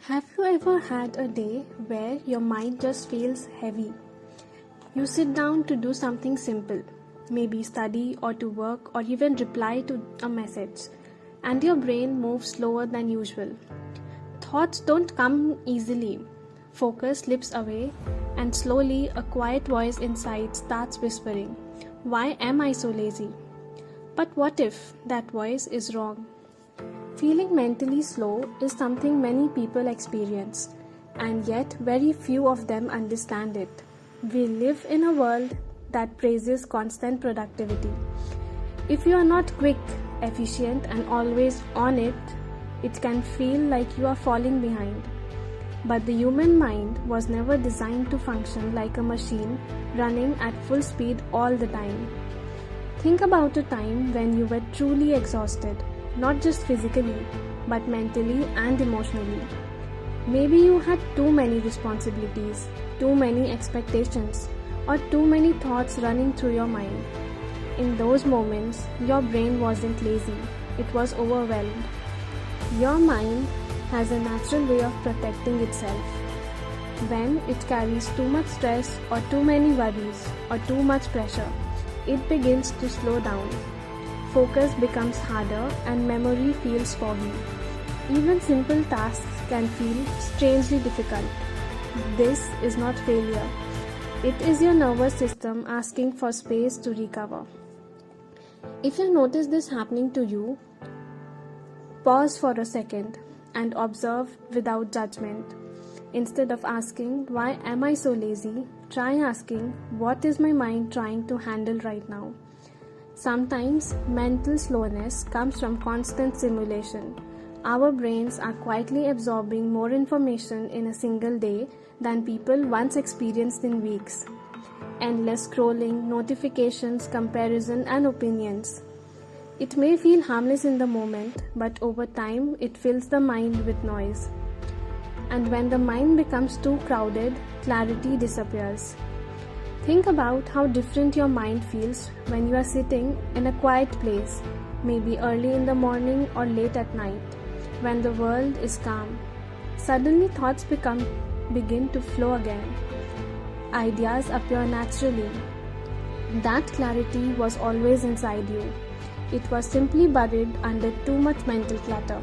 Have you ever had a day where your mind just feels heavy? You sit down to do something simple, maybe study or to work or even reply to a message, and your brain moves slower than usual. Thoughts don't come easily. Focus slips away, and slowly a quiet voice inside starts whispering, "Why am I so lazy?" But what if that voice is wrong? Feeling mentally slow is something many people experience, and yet very few of them understand it. We live in a world that praises constant productivity. If you are not quick, efficient, and always on it, it can feel like you are falling behind. But the human mind was never designed to function like a machine running at full speed all the time. Think about a time when you were truly exhausted, not just physically, but mentally and emotionally. Maybe you had too many responsibilities, too many expectations, or too many thoughts running through your mind. In those moments, your brain wasn't lazy, it was overwhelmed. Your mind has a natural way of protecting itself. When it carries too much stress or too many worries or too much pressure, it begins to slow down. Focus becomes harder and memory feels foggy. Even simple tasks can feel strangely difficult. This is not failure. It is your nervous system asking for space to recover. If you notice this happening to you, pause for a second and observe without judgment. Instead of asking, "Why am I so lazy?" try asking, "What is my mind trying to handle right now?" Sometimes mental slowness comes from constant stimulation. Our brains are quietly absorbing more information in a single day than people once experienced in weeks. Endless scrolling, notifications, comparison, and opinions. It may feel harmless in the moment, but over time it fills the mind with noise. And when the mind becomes too crowded, clarity disappears. Think about how different your mind feels when you are sitting in a quiet place, maybe early in the morning or late at night, when the world is calm. Suddenly thoughts begin to flow again. Ideas appear naturally. That clarity was always inside you. It was simply buried under too much mental clutter.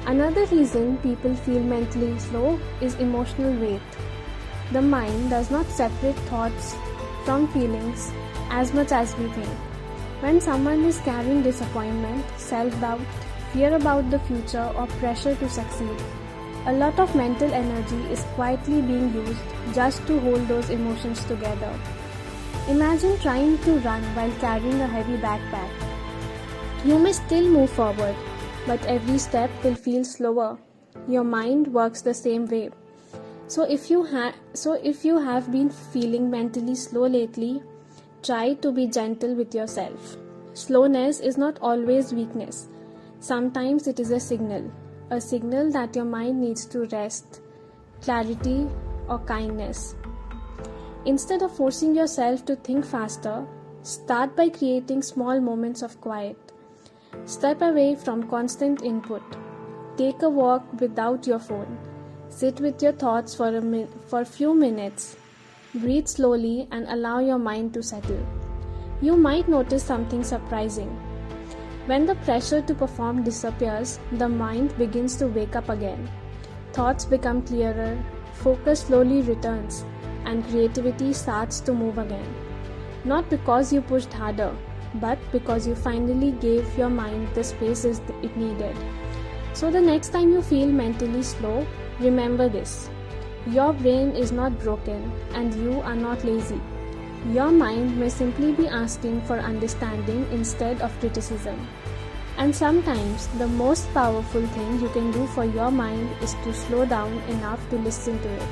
Another reason people feel mentally slow is emotional weight. The mind does not separate thoughts from feelings as much as we think. When someone is carrying disappointment, self-doubt, fear about the future, or pressure to succeed, a lot of mental energy is quietly being used just to hold those emotions together. Imagine trying to run while carrying a heavy backpack. You may still move forward, but every step will feel slower. Your mind works the same way. So if you have been feeling mentally slow lately, try to be gentle with yourself. Slowness is not always weakness. Sometimes it is a signal that your mind needs to rest, clarity, or kindness. Instead of forcing yourself to think faster, start by creating small moments of quiet. Step away from constant input. Take a walk without your phone. Sit with your thoughts for a few minutes. Breathe slowly and allow your mind to settle. You might notice something surprising. When the pressure to perform disappears, the mind begins to wake up again. Thoughts become clearer, focus slowly returns, and creativity starts to move again. Not because you pushed harder, but because you finally gave your mind the space it needed. So the next time you feel mentally slow, remember this. Your brain is not broken and you are not lazy. Your mind may simply be asking for understanding instead of criticism. And sometimes the most powerful thing you can do for your mind is to slow down enough to listen to it.